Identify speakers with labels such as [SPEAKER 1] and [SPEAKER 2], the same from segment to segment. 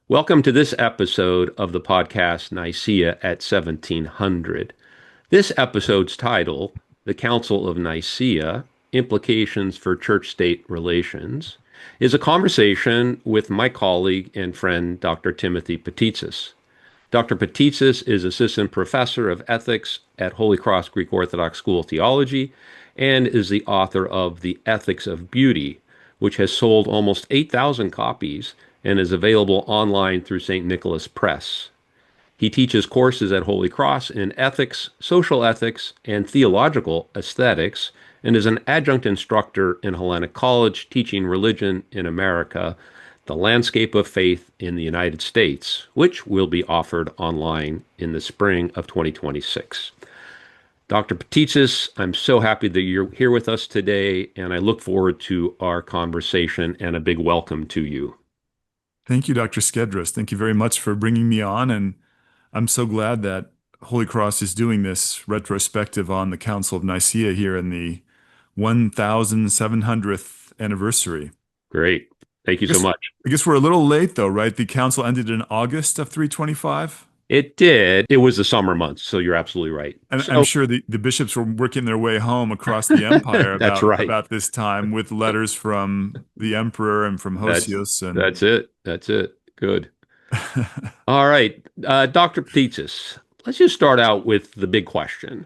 [SPEAKER 1] Welcome to this episode of the podcast Nicaea at 1700. This episode's title, The Council of Nicaea, Implications for Church-State Relations, is a conversation with my colleague and friend, Dr. Timothy Patitsas. Dr. Patitsas is Assistant Professor of Ethics at Holy Cross Greek Orthodox School of Theology and is the author of The Ethics of Beauty, which has sold almost 8,000 copies and is available online through St. Nicholas Press. He teaches courses at Holy Cross in ethics, social ethics, and theological aesthetics, and is an adjunct instructor in Hellenic College teaching religion in America, the landscape of faith in the United States, which will be offered online in the spring of 2026. Dr. Patitsas, I'm so happy that you're here with us today, and I look forward to our conversation and a big welcome to you.
[SPEAKER 2] Thank you, Dr. Skedros. Thank you very much for bringing me on. And I'm so glad that Holy Cross is doing this retrospective on the Council of Nicaea here in the 1700th anniversary.
[SPEAKER 1] Great. Thank you
[SPEAKER 2] I
[SPEAKER 1] so
[SPEAKER 2] guess,
[SPEAKER 1] much.
[SPEAKER 2] I guess we're a little late though, right? The council ended in August of 325.
[SPEAKER 1] It did. It was the summer months, so you're absolutely right.
[SPEAKER 2] And I'm
[SPEAKER 1] So
[SPEAKER 2] sure the bishops were working their way home across the empire
[SPEAKER 1] that's
[SPEAKER 2] about,
[SPEAKER 1] right.
[SPEAKER 2] about this time with letters from the emperor and from
[SPEAKER 1] That's
[SPEAKER 2] Hosius. And
[SPEAKER 1] that's it. That's it. Good. All right, Dr. Petitsis, let's just start out with the big question,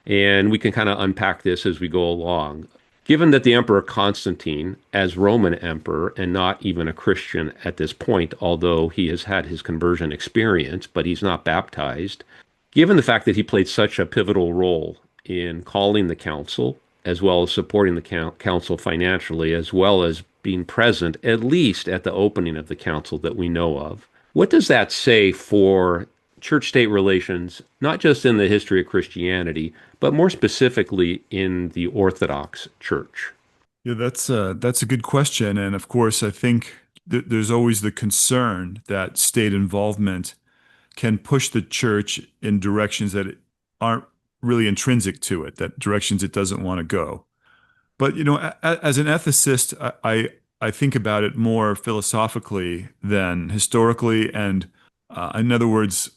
[SPEAKER 1] and we can kind of unpack this as we go along. Given that the Emperor Constantine, as Roman emperor and not even a Christian at this point, although he has had his conversion experience, but he's not baptized, given the fact that he played such a pivotal role in calling the council, as well as supporting the council financially, as well as being present, at least at the opening of the council that we know of, what does that say for church state relations, not just in the history of Christianity, but more specifically in the Orthodox Church?
[SPEAKER 2] Yeah, that's a good question, and of course, I think there's always the concern that state involvement can push the church in directions that aren't really intrinsic to it, that directions it doesn't want to go. But as an ethicist, I think about it more philosophically than historically, and in other words,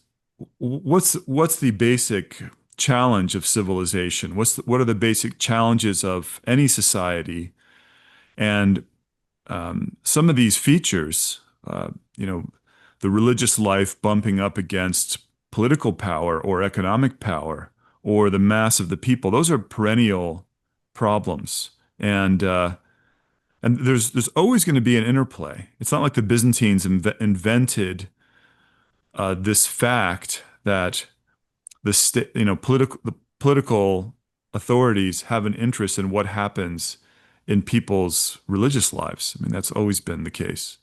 [SPEAKER 2] what's the basic challenge of civilization? What are the basic challenges of any society? And some of these features, uh, you know, the religious life bumping up against political power or economic power or the mass of the people, those are perennial problems. And there's always going to be an interplay. It's not like the Byzantines invented this fact that the political authorities have an interest in what happens in people's religious lives. I mean, that's always been the case.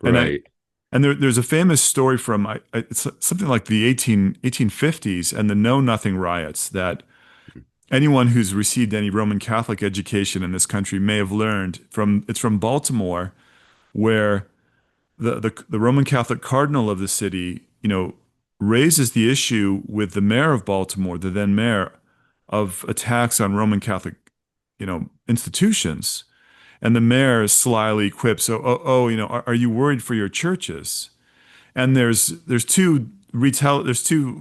[SPEAKER 2] And I
[SPEAKER 1] Right.
[SPEAKER 2] and there's a famous story from it's something like the 1850s and the Know Nothing riots that anyone who's received any Roman Catholic education in this country may have learned from. It's from Baltimore, where the Roman Catholic cardinal of the city, raises the issue with the mayor of Baltimore, the then mayor, of attacks on Roman Catholic, institutions. And the mayor slyly quips, "Oh, are you worried for your churches?" And there's two retellings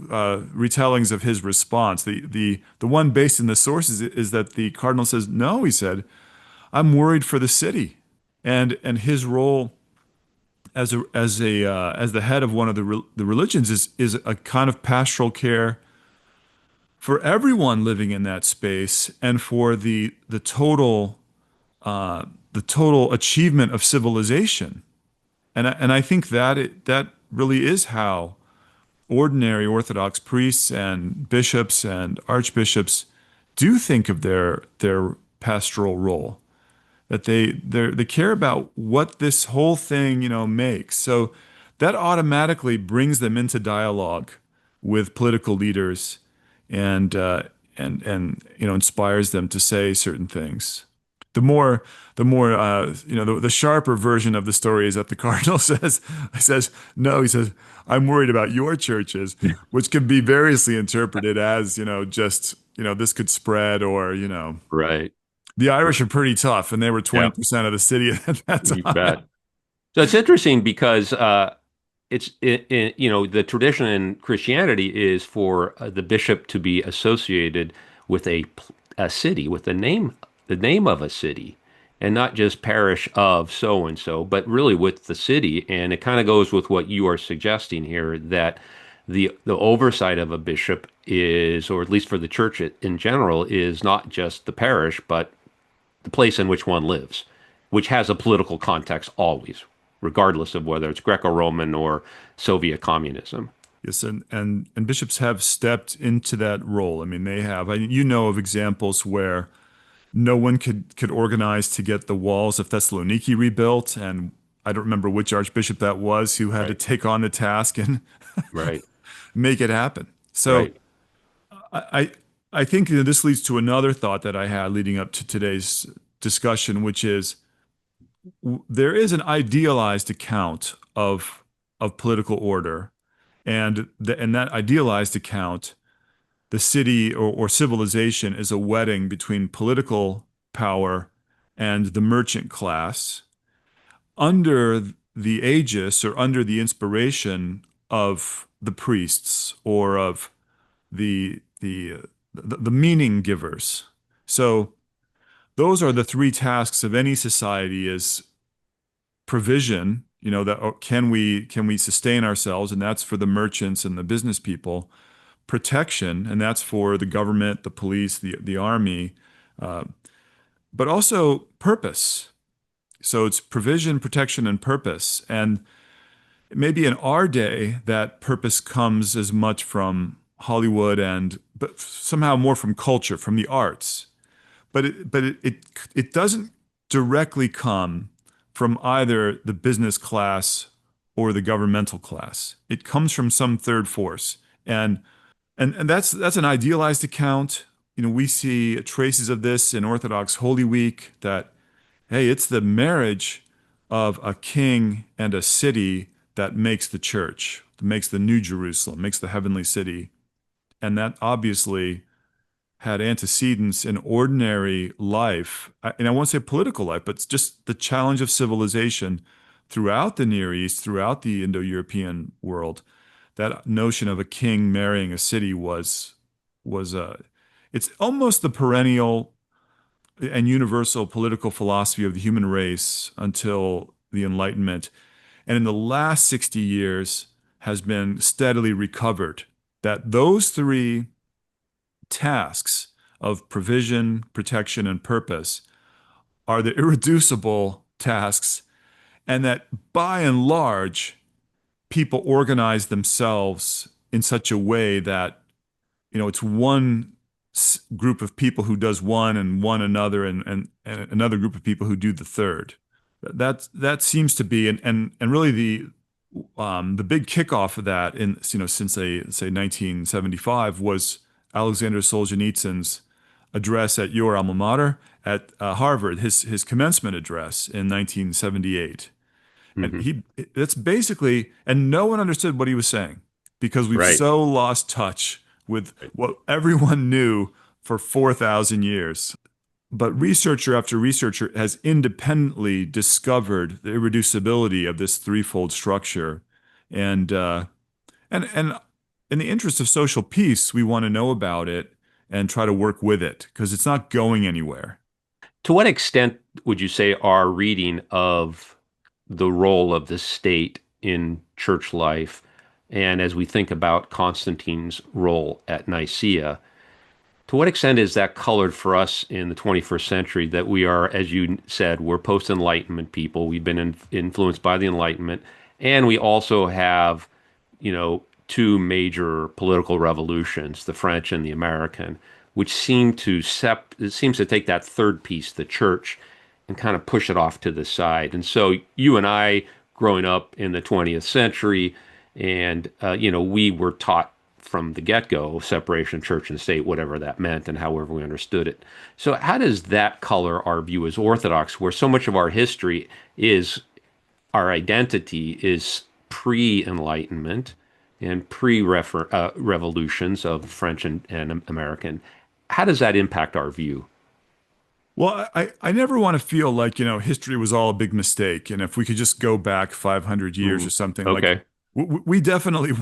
[SPEAKER 2] of his response. The one based in the sources is that the cardinal says, "No," he said, "I'm worried for the city," and his role as the head of one of the religions is a kind of pastoral care for everyone living in that space and for the total achievement of civilization. And I think that really is how ordinary Orthodox priests and bishops and archbishops do think of their pastoral role. That they care about what this whole thing, makes. So that automatically brings them into dialogue with political leaders and inspires them to say certain things. The more the sharper version of the story is that the cardinal says no. He says, "I'm worried about your churches," which can be variously interpreted as just this could spread, or
[SPEAKER 1] Right.
[SPEAKER 2] the Irish are pretty tough, and they were
[SPEAKER 1] Yeah,
[SPEAKER 2] 20% of the city at that
[SPEAKER 1] you
[SPEAKER 2] time.
[SPEAKER 1] bet. So it's interesting because the tradition in Christianity is for the bishop to be associated with a city, with the name of a city, and not just parish of so and so, but really with the city. And it kind of goes with what you are suggesting here, that the oversight of a bishop is, or at least for the church in general, is not just the parish, but the place in which one lives, which has a political context always, regardless of whether it's Greco-Roman or Soviet communism.
[SPEAKER 2] Yes, and bishops have stepped into that role. I mean, they have. You know of examples where no one could organize to get the walls of Thessaloniki rebuilt, and I don't remember which archbishop that was who had to
[SPEAKER 1] Right.
[SPEAKER 2] take on the task and
[SPEAKER 1] Right.
[SPEAKER 2] make it happen. So
[SPEAKER 1] Right.
[SPEAKER 2] I I think this leads to another thought that I had leading up to today's discussion, which is there is an idealized account of political order, and in that idealized account, the city or civilization is a wedding between political power and the merchant class under the aegis or under the inspiration of the priests or of the meaning givers. So those are the three tasks of any society: is provision, that can we sustain ourselves, and that's for the merchants and the business people; protection, and that's for the government, the police, the army, uh, but also purpose. So it's provision, protection, and purpose. And maybe in our day, that purpose comes as much from Hollywood but somehow more from culture, from the arts. But it doesn't directly come from either the business class or the governmental class. It comes from some third force. And that's an idealized account. We see traces of this in Orthodox Holy Week, that hey, it's the marriage of a king and a city that makes the church, that makes the New Jerusalem, makes the heavenly city. And that obviously had antecedents in ordinary life, and I won't say political life, but it's just the challenge of civilization throughout the Near East, throughout the Indo-European world. That notion of a king marrying a city was it's almost the perennial and universal political philosophy of the human race until the Enlightenment. And in the last 60 years has been steadily recovered. That those three tasks of provision, protection, and purpose are the irreducible tasks, and that by and large, people organize themselves in such a way that it's one group of people who does one and one another, and another group of people who do the third. That seems to be, and really the big kickoff of that since say 1975 was Alexander Solzhenitsyn's address at your alma mater at Harvard, his commencement address in 1978. And
[SPEAKER 1] Hmm.
[SPEAKER 2] that's basically, and no one understood what he was saying because we've
[SPEAKER 1] Right.
[SPEAKER 2] so lost touch with
[SPEAKER 1] Right.
[SPEAKER 2] what everyone knew for 4,000 years. But researcher after researcher has independently discovered the irreducibility of this threefold structure. And and in the interest of social peace, we want to know about it and try to work with it because it's not going anywhere.
[SPEAKER 1] To what extent would you say our reading of the role of the state in church life, and as we think about Constantine's role at Nicaea, to what extent is that colored for us in the 21st century, that we are, as you said, we're post-Enlightenment people. We've been influenced by the Enlightenment, and we also have, two major political revolutions, the French and the American, which it seems to take that third piece, the church, and kind of push it off to the side. And so you and I, growing up in the 20th century, and we were taught from the get-go separation of church and state, whatever that meant and however we understood it. So how does that color our view as Orthodox, where so much of our history is, our identity is pre-Enlightenment and pre-revolutions of French and American? How does that impact our view?
[SPEAKER 2] Well, I never want to feel like, history was all a big mistake. And if we could just go back 500 years or
[SPEAKER 1] Mm,
[SPEAKER 2] something, like
[SPEAKER 1] okay.
[SPEAKER 2] We definitely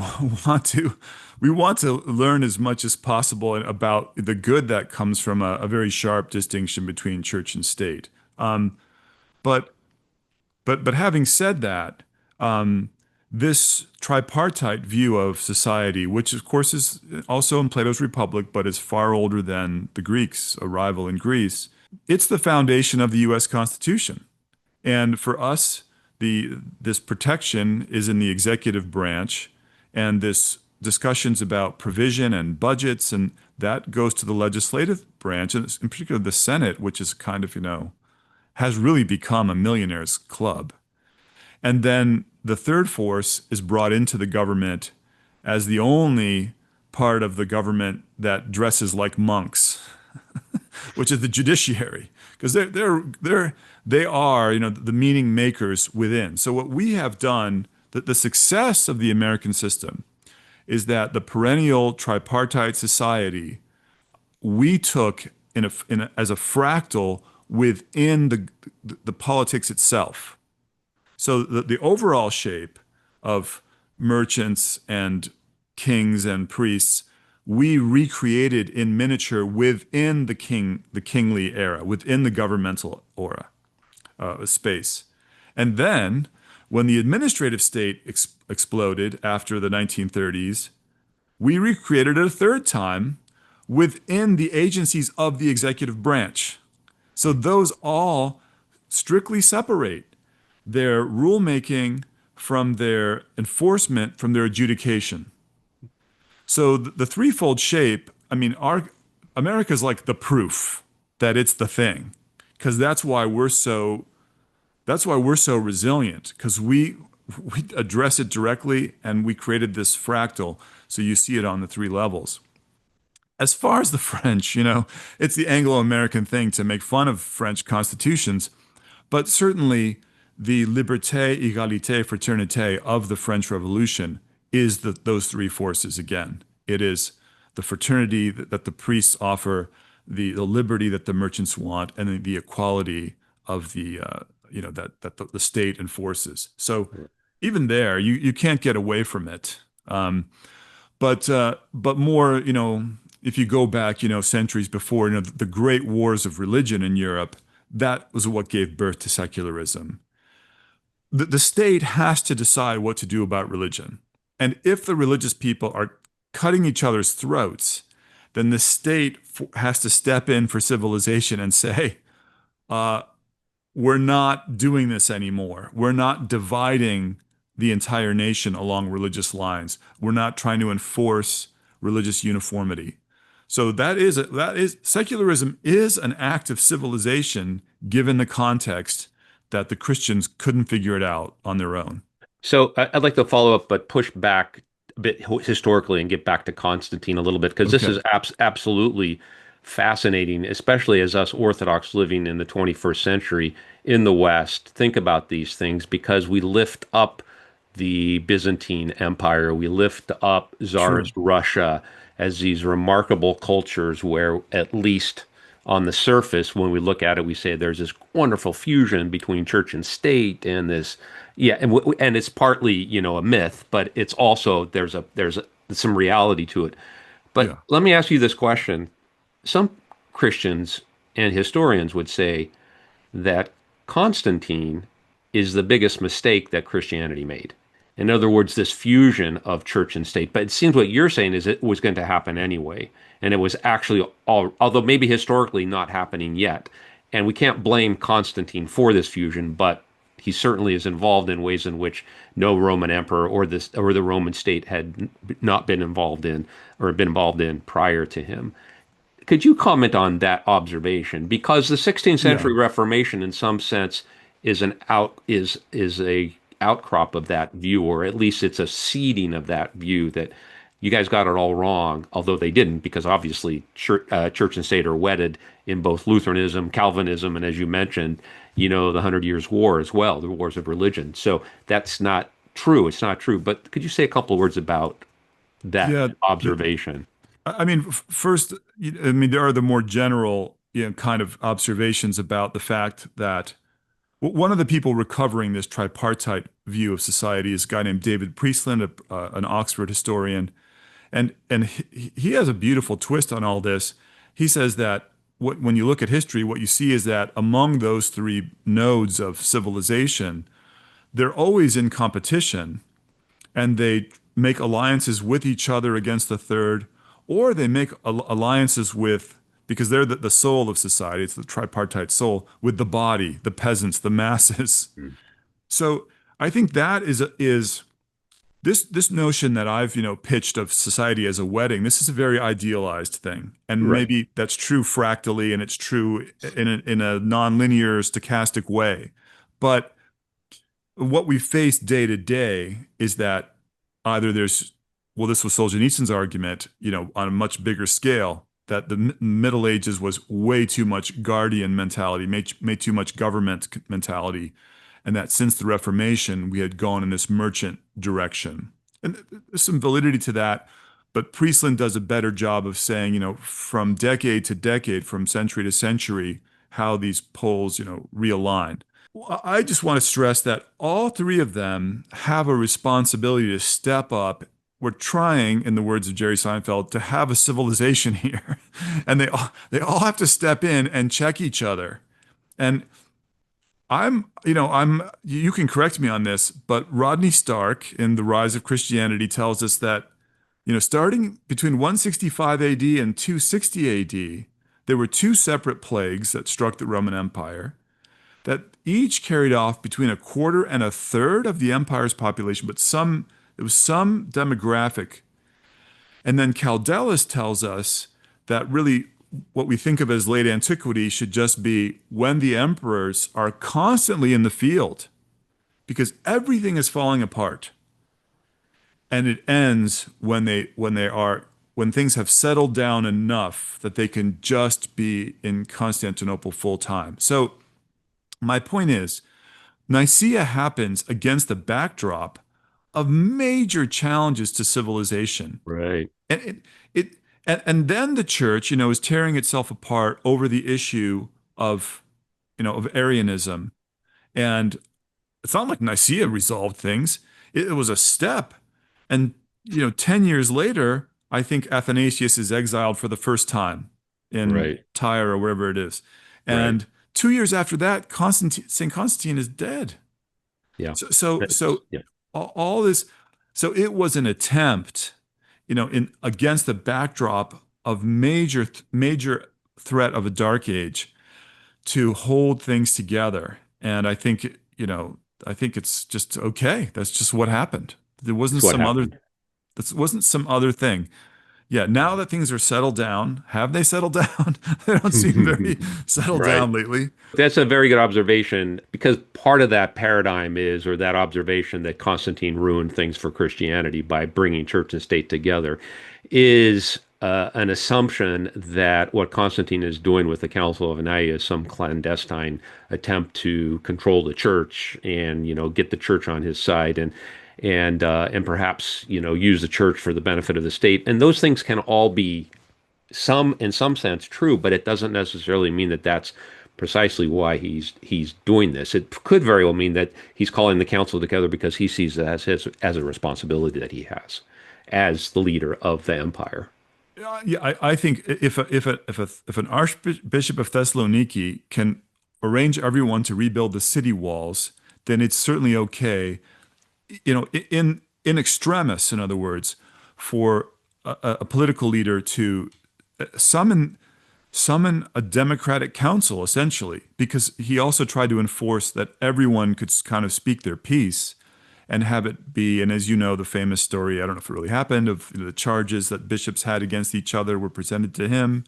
[SPEAKER 2] want to we want to learn as much as possible about the good that comes from a very sharp distinction between church and state. But but having said that, um, this tripartite view of society, which of course is also in Plato's Republic, but is far older than the Greeks' arrival in Greece, it's the foundation of the U.S. Constitution. And for us, this protection is in the executive branch, and this discussions about provision and budgets, and that goes to the legislative branch, and in particular the Senate, which is kind of, has really become a millionaire's club. And then the third force is brought into the government as the only part of the government that dresses like monks, which is the judiciary, because they are, the meaning makers within. So what we have done, the success of the American system is that the perennial tripartite society we took as a fractal within the politics itself. So the overall shape of merchants and kings and priests, we recreated in miniature within the kingly era, within the governmental aura space. And then when the administrative state exploded after the 1930s, we recreated it a third time within the agencies of the executive branch. So those all strictly separate their rulemaking from their enforcement, from their adjudication. So the threefold shape, I mean, our America's like the proof that it's the thing, because that's why we're so resilient, because we address it directly and we created this fractal. So you see it on the three levels. As far as the French, it's the Anglo-American thing to make fun of French constitutions, but certainly the liberté, égalité, fraternité of the French Revolution is those three forces again. It is the fraternity that the priests offer, the liberty that the merchants want, and the equality of the state enforces. So even there, you can't get away from it. But more, if you go back, centuries before, the great wars of religion in Europe, that was what gave birth to secularism. The state has to decide what to do about religion. And if the religious people are cutting each other's throats, then the state has to step in for civilization and say, uh, we're not doing this anymore. We're not dividing the entire nation along religious lines. We're not trying to enforce religious uniformity. So that is secularism is an act of civilization given the context that the Christians couldn't figure it out on their own.
[SPEAKER 1] So I'd like to follow up, but push back a bit historically and get back to Constantine a little bit, because this
[SPEAKER 2] Okay.
[SPEAKER 1] is absolutely fascinating, especially as us Orthodox living in the 21st century in the West think about these things, because we lift up the Byzantine Empire, we lift up
[SPEAKER 2] True.
[SPEAKER 1] Tsarist Russia as these remarkable cultures where, at least on the surface, when we look at it, we say there's this wonderful fusion between church and state, and this, yeah, and it's partly, a myth, but it's also some reality to it. But
[SPEAKER 2] Yeah.
[SPEAKER 1] let me ask you this question. Some Christians and historians would say that Constantine is the biggest mistake that Christianity made. In other words, this fusion of church and state. But it seems what you're saying is it was going to happen anyway. And it was actually, although maybe historically not happening yet. And we can't blame Constantine for this fusion, but he certainly is involved in ways in which no Roman emperor or the Roman state had not been involved in or been involved in prior to him. Could you comment on that observation? Because the 16th
[SPEAKER 2] Yeah.
[SPEAKER 1] century Reformation, in some sense, is a outcrop of that view, or at least it's a seeding of that view that you guys got it all wrong, although they didn't, because obviously church and state are wedded in both Lutheranism, Calvinism, and as you mentioned, the Hundred Years' War as well, the wars of religion. So that's not true. It's not true. But could you say a couple of words about that
[SPEAKER 2] Yeah.
[SPEAKER 1] observation?
[SPEAKER 2] I mean, first, I mean, there are the more general, kind of observations about the fact that One of the people recovering this tripartite view of society is a guy named David Priestland, an Oxford historian, and he has a beautiful twist on all this. He says that when you look at history, what you see is that among those three nodes of civilization, they're always in competition, and they make alliances with each other against the third, or they make alliances with, because they're the soul of society, it's the tripartite soul, with the body, the peasants, the masses.
[SPEAKER 1] Mm.
[SPEAKER 2] So I think that is this notion that I've, pitched of society as a wedding. This is a very idealized thing, and
[SPEAKER 1] Right.
[SPEAKER 2] maybe that's true fractally, and it's true in a nonlinear, stochastic way. But what we face day to day is that either well, this was Solzhenitsyn's argument, on a much bigger scale, that the Middle Ages was way too much guardian mentality, made too much government mentality, and that since the Reformation, we had gone in this merchant direction. And there's some validity to that, but Priestland does a better job of saying, from decade to decade, from century to century, how these poles, realigned. I just want to stress that all three of them have a responsibility to step up. We're trying, in the words of Jerry Seinfeld, to have a civilization here, and they all have to step in and check each other. And you can correct me on this, but Rodney Stark in The Rise of Christianity tells us that, starting between 165 AD and 260 AD, there were two separate plagues that struck the Roman Empire that each carried off between a quarter and a third of the empire's population, but it was some demographic. And then Caldelis tells us that really what we think of as late antiquity should just be when the emperors are constantly in the field because everything is falling apart. And it ends when things have settled down enough that they can just be in Constantinople full time. So my point is, Nicaea happens against the backdrop of major challenges to civilization.
[SPEAKER 1] Right.
[SPEAKER 2] And and then the church, is tearing itself apart over the issue of, of Arianism. And it's not like Nicaea resolved things. It was a step. And, 10 years later, I think Athanasius is exiled for the first time in
[SPEAKER 1] Right.
[SPEAKER 2] Tyre or wherever it is.
[SPEAKER 1] Right.
[SPEAKER 2] And 2 years after that, St. Constantine is dead.
[SPEAKER 1] Yeah.
[SPEAKER 2] So
[SPEAKER 1] Yeah.
[SPEAKER 2] all this, so it was an attempt, in against the backdrop of major threat of a dark age to hold things together. And I think it's just okay. That's just what happened. There
[SPEAKER 1] It's
[SPEAKER 2] wasn't
[SPEAKER 1] what
[SPEAKER 2] some other,
[SPEAKER 1] happened.
[SPEAKER 2] that wasn't some other thing. Yeah, now that things are settled down, have they settled down? They don't seem very settled
[SPEAKER 1] Right.
[SPEAKER 2] down lately.
[SPEAKER 1] That's a very good observation because part of that paradigm is, or that observation that Constantine ruined things for Christianity by bringing church and state together, is an assumption that what Constantine is doing with the Council of Nicaea is some clandestine attempt to control the church and, get the church on his side and perhaps, use the church for the benefit of the state. And those things can all be in some sense true, but it doesn't necessarily mean that that's precisely why he's doing this. It could very well mean that he's calling the council together because he sees it as a responsibility that he has as the leader of the empire.
[SPEAKER 2] Yeah, I think if an archbishop of Thessaloniki can arrange everyone to rebuild the city walls, then it's certainly okay. In extremis, in other words, for a political leader to summon a democratic council, essentially, because he also tried to enforce that everyone could kind of speak their piece and have it be, and as you know, the famous story, I don't know if it really happened, of the charges that bishops had against each other were presented to him,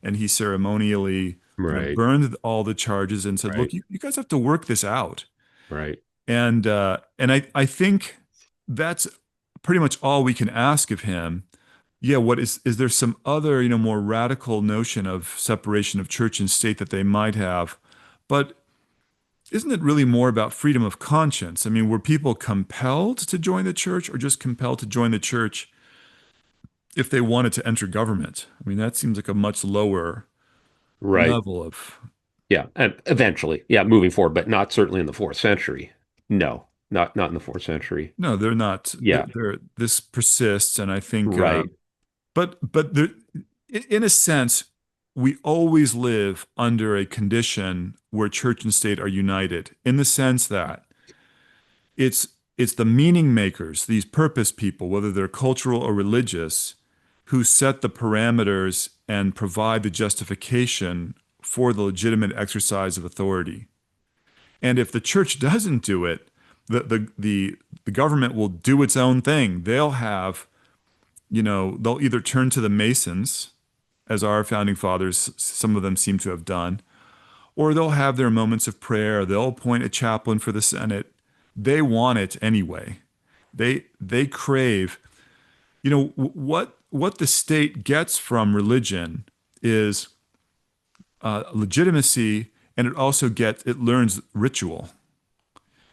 [SPEAKER 2] and he ceremonially,
[SPEAKER 1] Right,
[SPEAKER 2] burned all the charges and said, "Look,
[SPEAKER 1] right,
[SPEAKER 2] you guys have to work this out."
[SPEAKER 1] right,
[SPEAKER 2] And I think that's pretty much all we can ask of him. Yeah, what is there some other, more radical notion of separation of church and state that they might have? But isn't it really more about freedom of conscience? I mean, were people compelled to join the church or just compelled to join the church if they wanted to enter government? I mean, that seems like a much lower
[SPEAKER 1] right.
[SPEAKER 2] level of.
[SPEAKER 1] Yeah, and eventually, yeah, moving forward, but not certainly in the fourth century. No, not in the fourth century.
[SPEAKER 2] No, they're not.
[SPEAKER 1] Yeah,
[SPEAKER 2] This persists, and I think,
[SPEAKER 1] right.
[SPEAKER 2] but there, in a sense, we always live under a condition where church and state are united, in the sense that it's it's the meaning makers, these purpose people, whether they're cultural or religious, who set the parameters and provide the justification for the legitimate exercise of authority. And if the church doesn't do it, the government will do its own thing. They'll have, they'll either turn to the Masons, as our founding fathers, some of them seem to have done, or they'll have their moments of prayer. They'll appoint a chaplain for the Senate. They want it anyway. They crave, what the state gets from religion is legitimacy, and it learns ritual,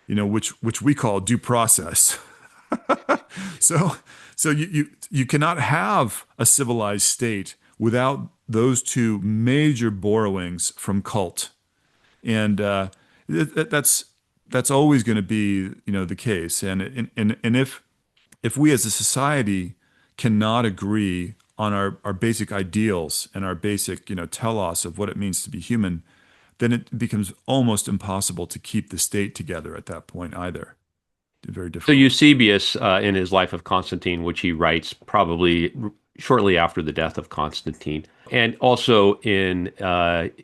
[SPEAKER 2] which we call due process. So you cannot have a civilized state without those two major borrowings from cult, and that's always going to be the case. And if we as a society cannot agree on our basic ideals and our basic telos of what it means to be human, then it becomes almost impossible to keep the state together at that point either. Very
[SPEAKER 1] So
[SPEAKER 2] difficult.
[SPEAKER 1] Eusebius, in his Life of Constantine, which he writes probably shortly after the death of Constantine, and also in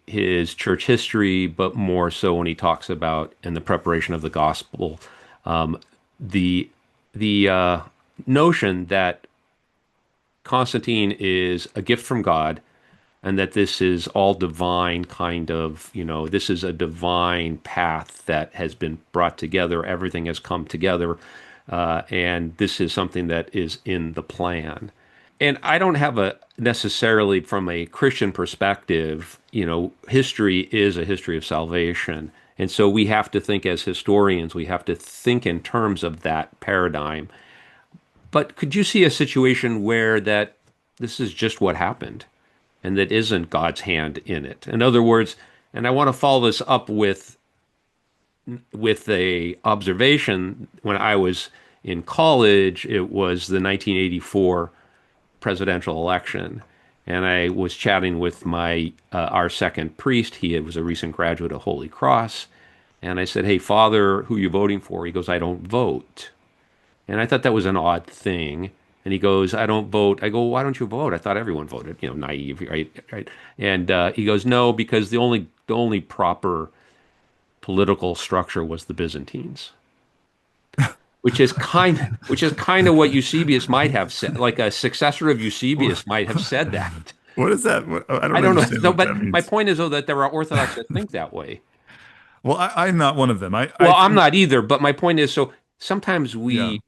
[SPEAKER 1] his church history, but more so when he talks about in the preparation of the gospel, um, the the notion that Constantine is a gift from God and that this is all divine kind of, this is a divine path that has been brought together. Everything has come together. And this is something that is in the plan. And I don't have a necessarily from a Christian perspective, history is a history of salvation. And so we have to think as historians, we have to think in terms of that paradigm. But could you see a situation where that this is just what happened and that isn't God's hand in it? In other words, and I want to follow this up with a observation when I was in college, it was the 1984 presidential election. And I was chatting with our second priest. He was a recent graduate of Holy Cross. And I said, "Hey, Father, who are you voting for?" He goes, "I don't vote." And I thought that was an odd thing. And he goes, "I don't vote." I go, "Why don't you vote? I thought everyone voted." Naive, right? Right. And he goes, "No, because the only proper political structure was the Byzantines," which is kind of what Eusebius might have said. Like a successor of Eusebius might have said that.
[SPEAKER 2] What is that? I
[SPEAKER 1] I
[SPEAKER 2] don't
[SPEAKER 1] don't know.
[SPEAKER 2] understand
[SPEAKER 1] No,
[SPEAKER 2] what
[SPEAKER 1] but
[SPEAKER 2] that
[SPEAKER 1] my
[SPEAKER 2] means.
[SPEAKER 1] point is though that there are Orthodox that think that way.
[SPEAKER 2] Well, I'm not one of them. I
[SPEAKER 1] Well, I'm
[SPEAKER 2] think,
[SPEAKER 1] not either, but my point is so sometimes
[SPEAKER 2] yeah.
[SPEAKER 1] we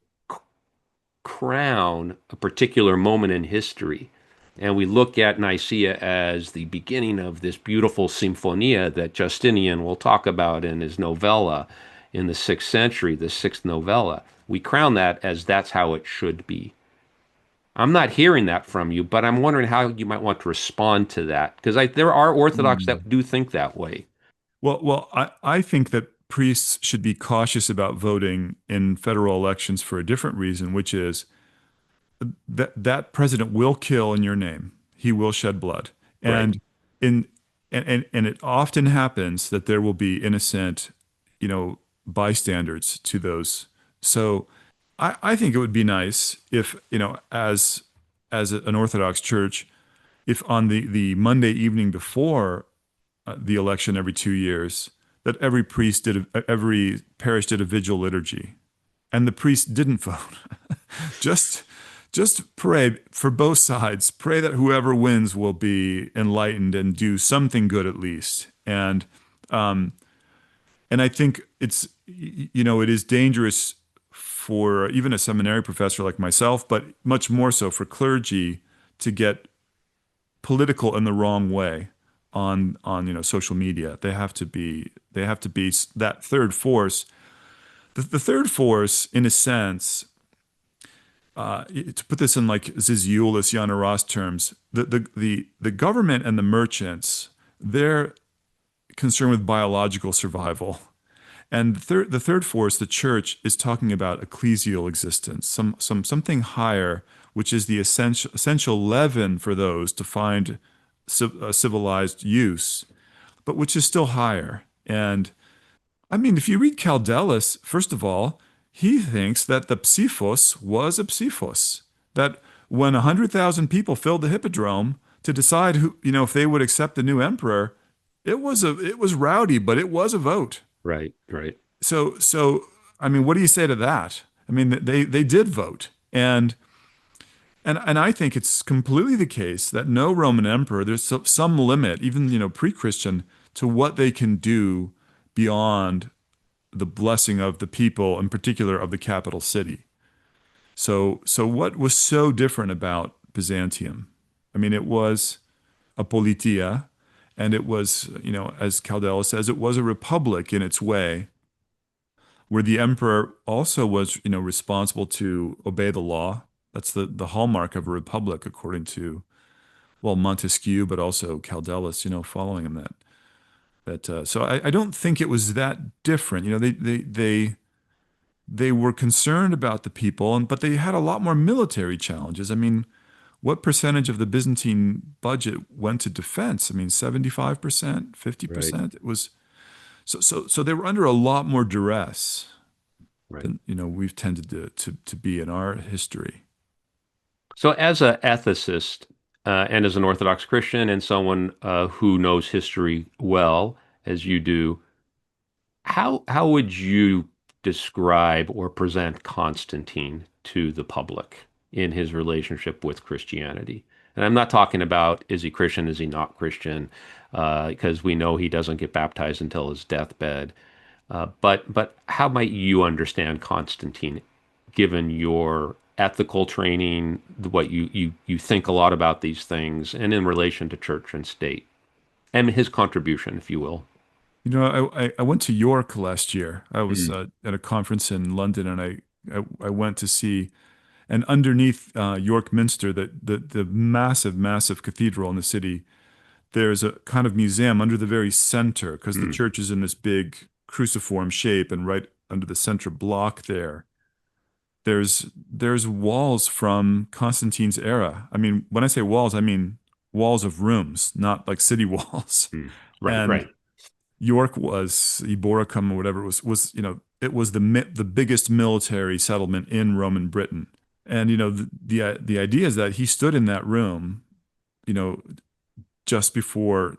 [SPEAKER 1] crown a particular moment in history. And we look at Nicaea as the beginning of this beautiful symphonia that Justinian will talk about in his novella in the sixth century, the sixth novella. We crown that as that's how it should be. I'm not hearing that from you, but I'm wondering how you might want to respond to that because there are Orthodox
[SPEAKER 2] Hmm.
[SPEAKER 1] that do think that way.
[SPEAKER 2] I think that priests should be cautious about voting in federal elections for a different reason, which is that president will kill in your name. He will shed blood.
[SPEAKER 1] Right.
[SPEAKER 2] And in and it often happens that there will be innocent, bystanders to those. So I think it would be nice if, as an Orthodox church, if on the Monday evening before the election every 2 years, that every parish did a vigil liturgy, and the priest didn't vote. just just pray for both sides. Pray that whoever wins will be enlightened and do something good at least. And I think it is dangerous for even a seminary professor like myself, but much more so for clergy to get political in the wrong way on social media. They have to be that third force. The third force, in a sense, to put this in like Zizioulis, Yana Ross terms, the government and the merchants, they're concerned with biological survival. And the third force, the church, is talking about ecclesial existence, something higher, which is the essential leaven for those to find civilized use, but which is still higher. And I mean, if you read Caldelis, first of all, he thinks that the Psiphos was a Psiphos, that when 100,000 people filled the hippodrome to decide who, if they would accept the new emperor, it was rowdy, but it was a vote.
[SPEAKER 1] Right, right,
[SPEAKER 2] So I mean, what do you say to that? I mean, they did vote, and I think it's completely the case that no Roman emperor, there's some limit, even pre-Christian, to what they can do beyond the blessing of the people, in particular of the capital city. So what was so different about Byzantium? I mean, it was a politia, and it was, as Caldela says, it was a republic in its way, where the emperor also was, responsible to obey the law. That's the hallmark of a republic, according to, well, Montesquieu, but also Caldelis, following him so I don't think it was that different. They were concerned about the people, but they had a lot more military challenges. I mean, what percentage of the Byzantine budget went to defense? I mean, 75%,
[SPEAKER 1] right,
[SPEAKER 2] 50%. It was so they were under a lot more duress
[SPEAKER 1] right.
[SPEAKER 2] than we've tended to be in our history.
[SPEAKER 1] So, as a ethicist and as an Orthodox Christian and someone who knows history well, as you do, how would you describe or present Constantine to the public in his relationship with Christianity? And I'm not talking about is he Christian, is he not Christian, because we know he doesn't get baptized until his deathbed. But how might you understand Constantine, given your ethical training, what you think a lot about these things, and in relation to church and state, and his contribution, if you will?
[SPEAKER 2] I went to York last year. I was
[SPEAKER 1] Mm,
[SPEAKER 2] at a conference in London, and I went to see, and underneath York Minster, the massive, massive cathedral in the city, there's a kind of museum under the very center, because the
[SPEAKER 1] mm,
[SPEAKER 2] church is in this big cruciform shape, and right under the center block there's walls from Constantine's era. I mean, when I say walls, I mean walls of rooms, not like city walls.
[SPEAKER 1] mm. Right,
[SPEAKER 2] And
[SPEAKER 1] right,
[SPEAKER 2] York was Eboracum or whatever it was, it was the biggest military settlement in Roman Britain. And the idea is that he stood in that room, you know, just before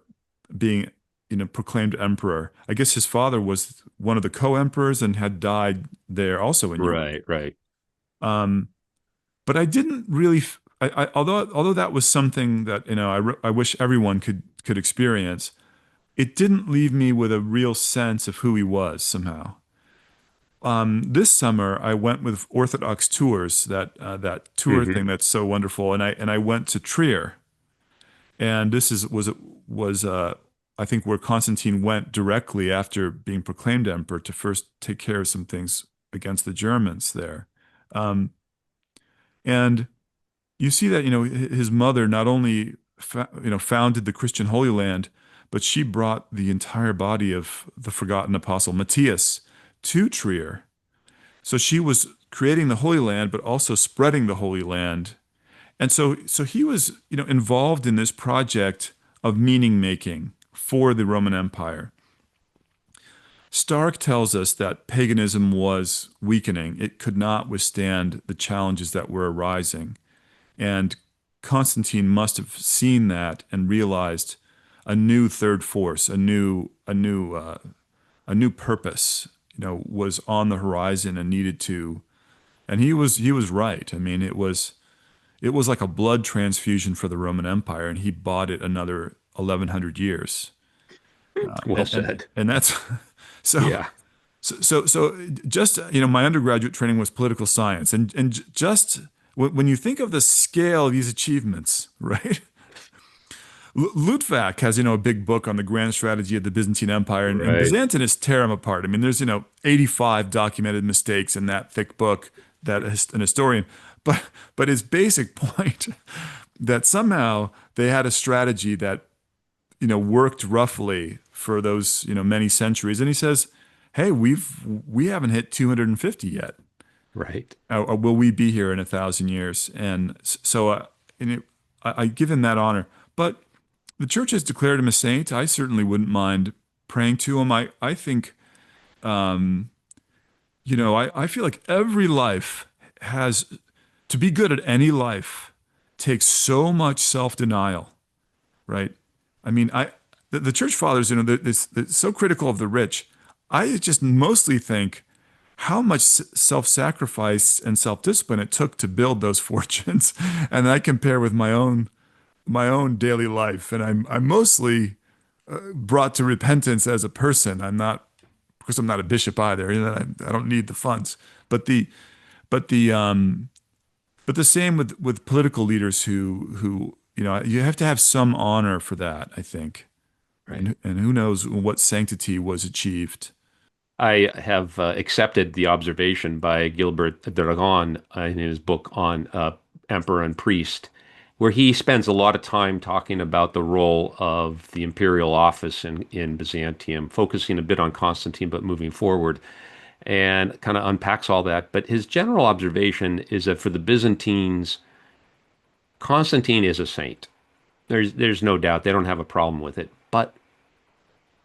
[SPEAKER 2] being, proclaimed emperor. I guess his father was one of the co-emperors and had died there also in York.
[SPEAKER 1] right, right.
[SPEAKER 2] Um, but I didn't really. Although that was something that I wish everyone could experience. It didn't leave me with a real sense of who he was somehow. This summer, I went with Orthodox Tours, that tour
[SPEAKER 1] Hmm.
[SPEAKER 2] thing that's so wonderful, and I went to Trier, and this was I think where Constantine went directly after being proclaimed emperor to first take care of some things against the Germans there, um, and you see that his mother not only founded the Christian Holy Land, but she brought the entire body of the forgotten apostle Matthias to Trier. So she was creating the Holy Land, but also spreading the Holy Land. And so he was involved in this project of meaning making for the Roman Empire. Stark tells us that paganism was weakening. It could not withstand the challenges that were arising. And Constantine must have seen that and realized a new third force, a new purpose, was on the horizon and needed to. And he was right. I mean, it was like a blood transfusion for the Roman Empire, and he bought it another 1100 years.
[SPEAKER 1] Well
[SPEAKER 2] And
[SPEAKER 1] said.
[SPEAKER 2] and that's so
[SPEAKER 1] Yeah.
[SPEAKER 2] so just my undergraduate training was political science, and just when you think of the scale of these achievements, right? Luttwak has a big book on the grand strategy of the Byzantine Empire, and
[SPEAKER 1] Right.
[SPEAKER 2] Byzantinists tear them apart. I mean, there's 85 documented mistakes in that thick book that an historian, but his basic point that somehow they had a strategy that worked roughly for those, many centuries. And he says, "Hey, we haven't hit 250 yet.
[SPEAKER 1] Right.
[SPEAKER 2] Or will we be here in 1,000 years?" And so, I give him that honor. But the church has declared him a saint. I certainly wouldn't mind praying to him. I think, I feel like every life has to be good at any life takes so much self-denial, right? I mean, the church fathers, they're so critical of the rich. I just mostly think how much self-sacrifice and self-discipline it took to build those fortunes, and I compare with my own daily life, and I'm mostly brought to repentance as a person. I'm not, because I'm not a bishop either. I don't need the funds, but but the um but the same with political leaders who you have to have some honor for that, I think.
[SPEAKER 1] Right.
[SPEAKER 2] And who knows what sanctity was achieved.
[SPEAKER 1] I have accepted the observation by Gilbert Dragon in his book on emperor and priest, where he spends a lot of time talking about the role of the imperial office in Byzantium, focusing a bit on Constantine, but moving forward, and kind of unpacks all that. But his general observation is that for the Byzantines, Constantine is a saint. There's no doubt they don't have a problem with it. But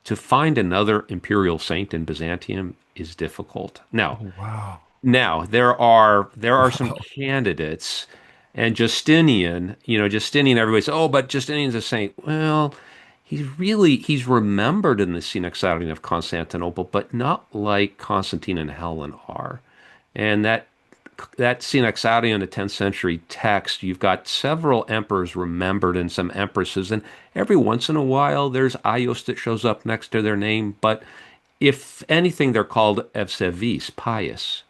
[SPEAKER 1] to find another imperial saint in Byzantium is difficult. Now,
[SPEAKER 2] Oh, wow.
[SPEAKER 1] now there are some
[SPEAKER 2] Wow.
[SPEAKER 1] candidates, and Justinian, everybody says, oh, but Justinian's a saint. Well, he's remembered in the Synaxarion of Constantinople, but not like Constantine and Helen are. And that Synaxarion, the 10th century text, you've got several emperors remembered and some empresses, and every once in a while there's Ios that shows up next to their name, but if anything, they're called Evsevis, pious.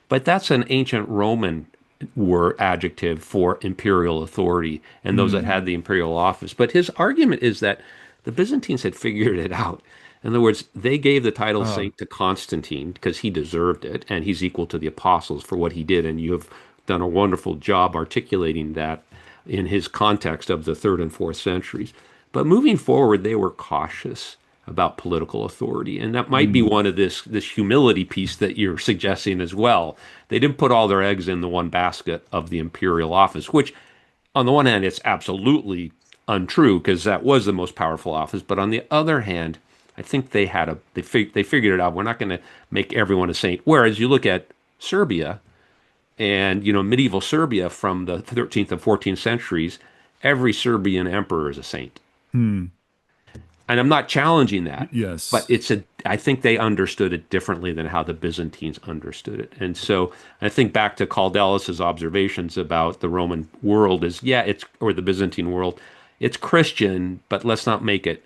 [SPEAKER 1] But that's an ancient Roman word adjective for imperial authority and those that
[SPEAKER 2] Hmm.
[SPEAKER 1] had the imperial office. But his argument is that the Byzantines had figured it out. In other words, they gave the title
[SPEAKER 2] Oh.
[SPEAKER 1] saint to Constantine because he deserved it, and he's equal to the apostles for what he did. And you have done a wonderful job articulating that in his context of the third and fourth centuries. But moving forward, they were cautious about political authority, and that might be
[SPEAKER 2] Hmm.
[SPEAKER 1] one of this humility piece that you're suggesting as well. They didn't put all their eggs in the one basket of the imperial office, which, on the one hand, it's absolutely untrue because that was the most powerful office. But on the other hand, I think they figured it out. We're not going to make everyone a saint. Whereas you look at Serbia and medieval Serbia from the 13th and 14th centuries, every Serbian emperor is a saint.
[SPEAKER 2] Hmm.
[SPEAKER 1] And I'm not challenging that, but
[SPEAKER 2] Yes.
[SPEAKER 1] I think they understood it differently than how the Byzantines understood it. And so I think back to Caldelus's observations about the Roman world is, yeah, or the Byzantine world, it's Christian, but let's not make it,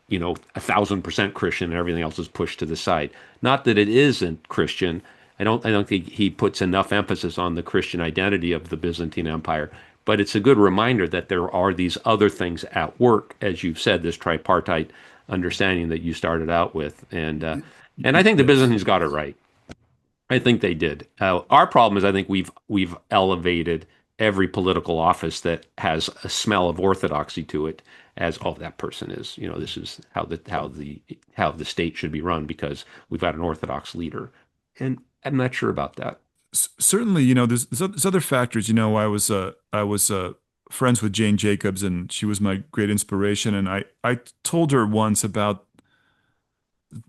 [SPEAKER 1] 1,000% Christian and everything else is pushed to the side. Not that it isn't Christian. I don't think he puts enough emphasis on the Christian identity of the Byzantine Empire. But it's a good reminder that there are these other things at work, as you've said, this tripartite understanding that you started out with, and I think the
[SPEAKER 2] Yes.
[SPEAKER 1] Byzantines got it right. I think they did. Our problem is I think we've elevated every political office that has a smell of orthodoxy to it as, oh, that person is, this is how the state should be run because we've got an orthodox leader, and I'm not sure about that.
[SPEAKER 2] Certainly, there's other factors. I was friends with Jane Jacobs, and she was my great inspiration. And I told her once about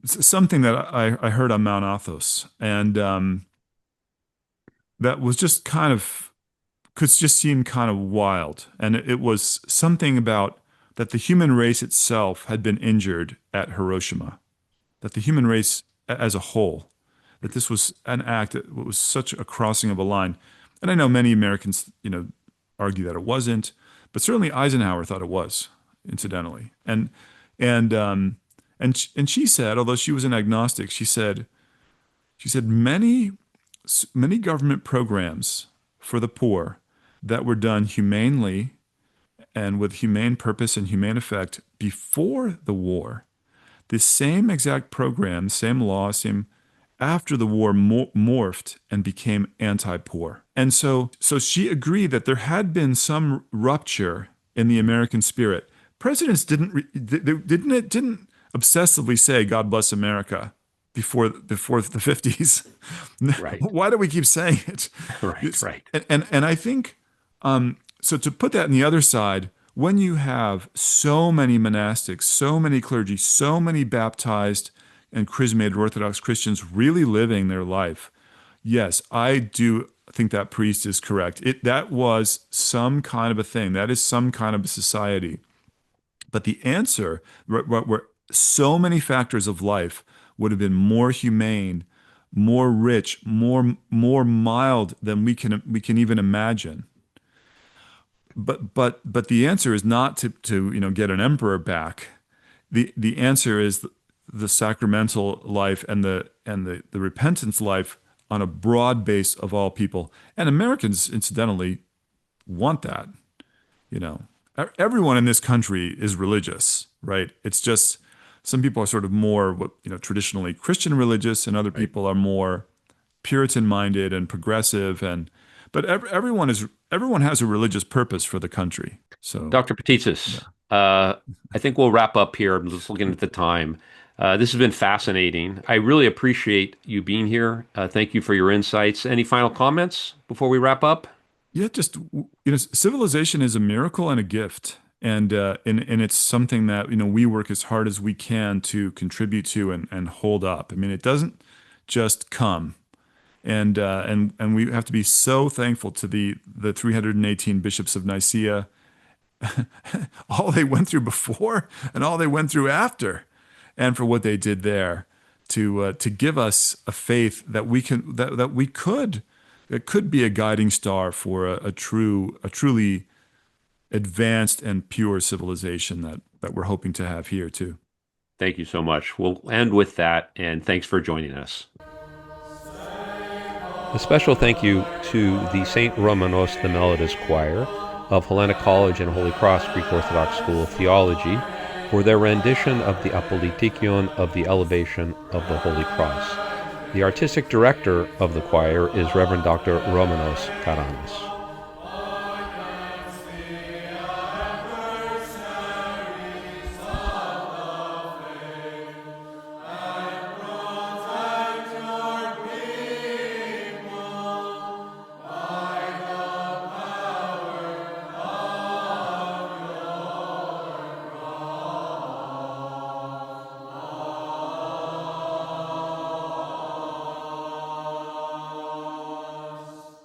[SPEAKER 2] something that I heard on Mount Athos, and that was just could just seem kind of wild. And it was something about that the human race itself had been injured at Hiroshima, that the human race as a whole, that this was an act that was such a crossing of a line. And I know many Americans, argue that it wasn't, but certainly Eisenhower thought it was, incidentally. And she said, although she was an agnostic, she said many government programs for the poor that were done humanely and with humane purpose and humane effect before the war, the same exact program, same law, same after the war morphed and became anti-poor. And so she agreed that there had been some rupture in the American spirit. Presidents didn't obsessively say God bless America before the 50s.
[SPEAKER 1] Right.
[SPEAKER 2] Why do we keep saying it?
[SPEAKER 1] Right. Right.
[SPEAKER 2] And I think so to put that on the other side, when you have so many monastics, so many clergy, so many baptized and chrismated Orthodox Christians really living their life, yes, I do think that priest is correct. That was some kind of a thing. That is some kind of a society. But the answer, where so many factors of life would have been more humane, more rich, more mild than we can even imagine. But the answer is not to get an emperor back. The answer is the sacramental life and the repentance life on a broad base of all people. And Americans, incidentally, want that. You know, everyone in this country is religious, right? It's just some people are sort of more traditionally Christian religious, and other
[SPEAKER 1] Right.
[SPEAKER 2] people are more Puritan minded and progressive. But everyone has a religious purpose for the country. So
[SPEAKER 1] Dr.
[SPEAKER 2] yeah.
[SPEAKER 1] Patitsas, I think we'll wrap up here. I'm just looking at the time. This has been fascinating. I really appreciate you being here. Thank you for your insights. Any final comments before we wrap up?
[SPEAKER 2] Yeah, just civilization is a miracle and a gift, and it's something that we work as hard as we can to contribute to and hold up. I mean, it doesn't just come, and we have to be so thankful to the 318 bishops of Nicaea, all they went through before and all they went through after, and for what they did there to give us a faith that we could it could be a guiding star for a truly advanced and pure civilization that we're hoping to have here too.
[SPEAKER 1] Thank you so much. We'll end with that, and thanks for joining us. A special thank you to the St. Romanos the Melodist Choir of Helena College and Holy Cross Greek Orthodox School of Theology for their rendition of the Apolitikion of the Elevation of the Holy Cross. The artistic director of the choir is Reverend Dr. Romanos Karanis.